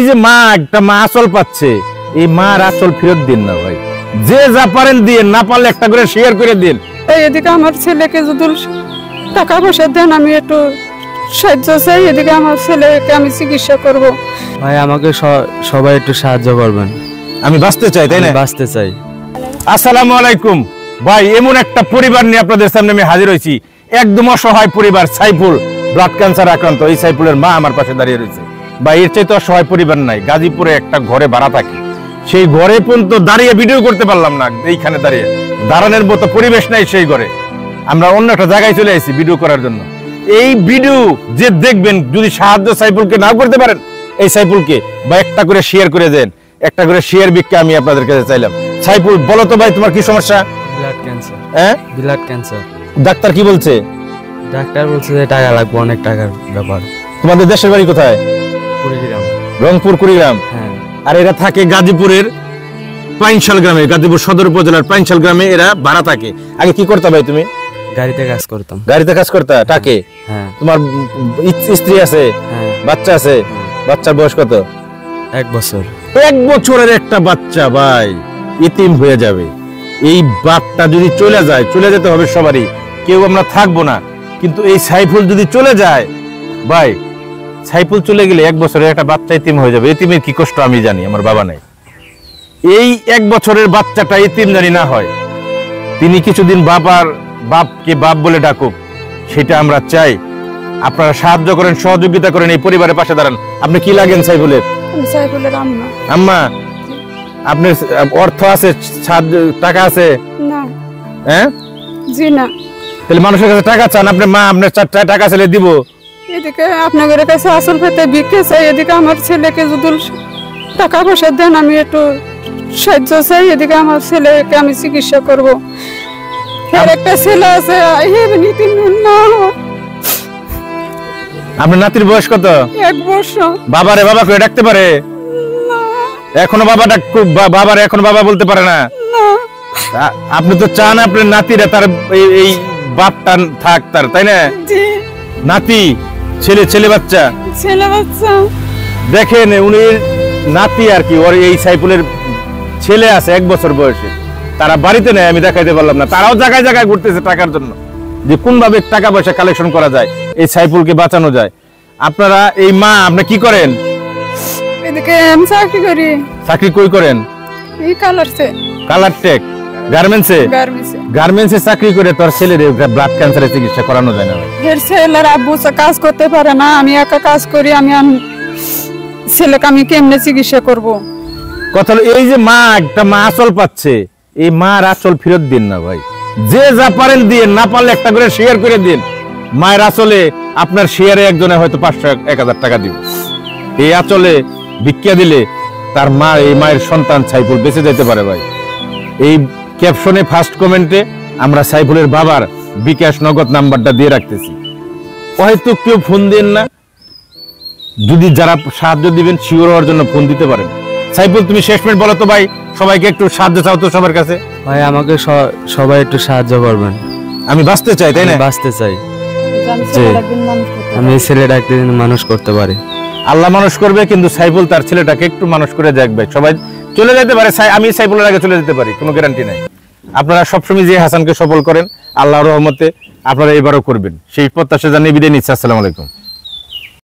যে মা একটা মা আসল পাচ্ছে, এই মার আসল ফেরত দিন না ভাই। যে যা পারেন দিয়ে, না পারলে একটা করে শেয়ার করে দিন। এদিকে আমার ছেলেকে যদি টাকা পয়সা দেন, আমি একটু সাহায্য চাই। এদিকে আমার ছেলেকে আমি চিকিৎসা করব। ভাই আমাকে সবাই একটু সাহায্য করবেন, আমি বাঁচতে চাই, তাই না? বাঁচতে চাই। আসসালামু আলাইকুম ভাই, এমন একটা পরিবার নিয়ে আপনাদের সামনে আমি হাজির হয়েছি। একদম অসহায় পরিবার, সাইফুল ব্লাড ক্যান্সার আক্রান্ত। এই সাইফুলের মা আমার পাশে দাঁড়িয়ে রয়েছে। ভাই এর চাইতে অসহায় পরিবার নাই। গাজীপুরে একটা ঘরে ভাড়া থাকে, সেই ঘরে পর্যন্ত দাঁড়িয়ে ভিডিও করতে পারলাম না। এইখানে দাঁড়িয়ে দাঁড়ানোর মতো পরিবেশ নাই সেই ঘরে। আমরা অন্য একটা জায়গায় চলে এসেছি ভিডিও করার জন্য। এই ভিডিও যে দেখবেন, যদি সাহায্য সাইফুলকে না করতে পারেন, এই সাইফুলকে বা একটা করে শেয়ার করে দেন। একটা করে শেয়ার ভিক্ষা আমি আপনাদের কাছে চাইলাম। সাইফুল বলো তো ভাই, তোমার কি সমস্যা? Blood cancer. হ্যাঁ, ব্লাড ক্যান্সার। ডাক্তার কি বলছে? ডাক্তার বলছে যে টাকা লাগবে, অনেক টাকার ব্যাপার। তোমাদের দেশের বাড়ি কোথায়? কুড়িগ্রাম। রংপুর, কুড়িগ্রাম। হ্যাঁ। আর এরা থাকে গাজীপুরের পাইনশাল গ্রামে, গাজীপুর সদর উপজেলার পাইনশাল গ্রামে এরা ভাড়া থাকে। আগে কি করতে ভাই তুমি? গাড়িতে কাজ করতাম। গাড়িতে কাজ করতে টাকে? হ্যাঁ। তোমার স্ত্রী আছে? হ্যাঁ। বাচ্চা আছে? বাচ্চার বয়স কত? 1 বছর। 1 বছরের একটা বাচ্চা ভাই ইতিম হয়ে যাবে। এই বাপটা যদি চলে যায়, চলে যেতে হবে সবারই, কেউ আমরা থাকবো না। কিন্তু এই সাইফুল যদি চলে যায় ভাই, সাইফুল চলে গেলে 1 বছরের একটা বাচ্চা ইতিম হয়ে যাবে। ইতিমের কি কষ্ট আমি জানি, আমার বাবা নাই। এই 1 বছরের বাচ্চাটা ইতিম জানি না হয়, তিনি কিছুদিন বাপকে বাপ বলে ডাকুক, সেটা আমরা চাই। আপনারা সাহায্য করেন, সহযোগিতা করেন, এই পরিবারের পাশে দাঁড়ান। আপনি কি লাগেন সাইফুলের? সাইফুলের আম্মা। আম্মা, আপনার অর্থ আছে, টাকা আছে? না। হ্যাঁ? জি না। তাহলে মানুষের কাছে টাকা চান, আপনার মা আপনার টাকা চাইলে দিব? এদিকে আপনাদের কাছে আসল পেতে ভিক্ষা চাই। এদিকে আমার ছেলেকে যদি টাকা পয়সা দেন, আমি একটু সাহায্য চাই। এদিকে আমার ছেলেকে আমি চিকিৎসা করব। আর একটা ছেলে আছে, আপনার নাতির বয়স কত? 1 বছর। বাবারে বাবা করে ডাকতে পারে? এখনো বাবারে এখনো বাবা বলতে পারে না? আপনি তো চান আপনার নাতিরা তার এই বাপটা থাক তার, তাই না? নাতি ছেলে বাচ্চা দেখেন, উনি নাতি আর কি, ওর এই সাইফুলের ছেলে আছে 1 বছর বয়সে। তারা বাড়িতে নেই, আমি দেখাইতে পারলাম না। তারাও জায়গায় জায়গায় ঘুরতেছে টাকার জন্য, যে কোন ভাবে টাকা পয়সা কালেকশন করা যায়, এই সাইফুলকে বাঁচানো যায়। আপনারা এই মা, আপনি কি করেন? এদিকে আমি চাকরি করি। চাকরি কই করেন? এই কালার টেক গার্মেন্টসে চাকরি করে তোর ছেলের ব্লাড ক্যান্সারের চিকিৎসা করানো যায় না? এর ছেলের আব্বু কাজ করতে পারে না, আমি একা কাজ করি। আমি ছেলেকে আমি কেমনে চিকিৎসা করব? কথা হলো এই যে মা একটা মা আসল পাচ্ছে, এই মার আসল ফেরত দিন না ভাই। যে যা পারেন দিয়ে, না পারলে একটা করে শেয়ার করে দিন। মায়ের আসলে আপনার শেয়ারে একজনে হয়তো 500-1000 টাকা দিবে। এই আচলে ভিক্ষা দিলে তার মা, এই মায়ের সন্তান সাইফুল বেঁচে যেতে পারে ভাই। এই ক্যাপশনে ফার্স্ট কমেন্টে আমরা সাইফুলের বাবার বিকাশ নগদ নাম্বারটা দিয়ে রাখতেছি। হয়তো কেউ ফোন দেন না, যদি যারা সাহায্য দিবেন শিওর হওয়ার জন্য ফোন দিতে পারেন। সাইফুল তুমি শেষ মিনিট বলো তো ভাই, সবাইকে একটু সাহায্য চাও তো সবার কাছে। ভাই আমাকে সবাই একটু সাহায্য করবেন, আমি বাঁচতে চাই, তাই না? বাঁচতে চাই। আমি ছেলেটা একদিন মানুষ করতে পারি। আল্লাহ মানুষ করবে, কিন্তু সাইফুল তার ছেলেটাকে একটু মানুষ করে যাক ভাই। সবাই চলে যেতে পারে, আমি সাইফুলের আগে চলে যেতে পারি, কোনো গ্যারান্টি নাই। আপনারা সবসময় যে হাসানকে সফল করেন, আল্লাহর রহমতে আপনারা এবারও করবেন, সেই প্রত্যাশা জানিয়ে বিদায় নিচ্ছি। আসসালামু আলাইকুম।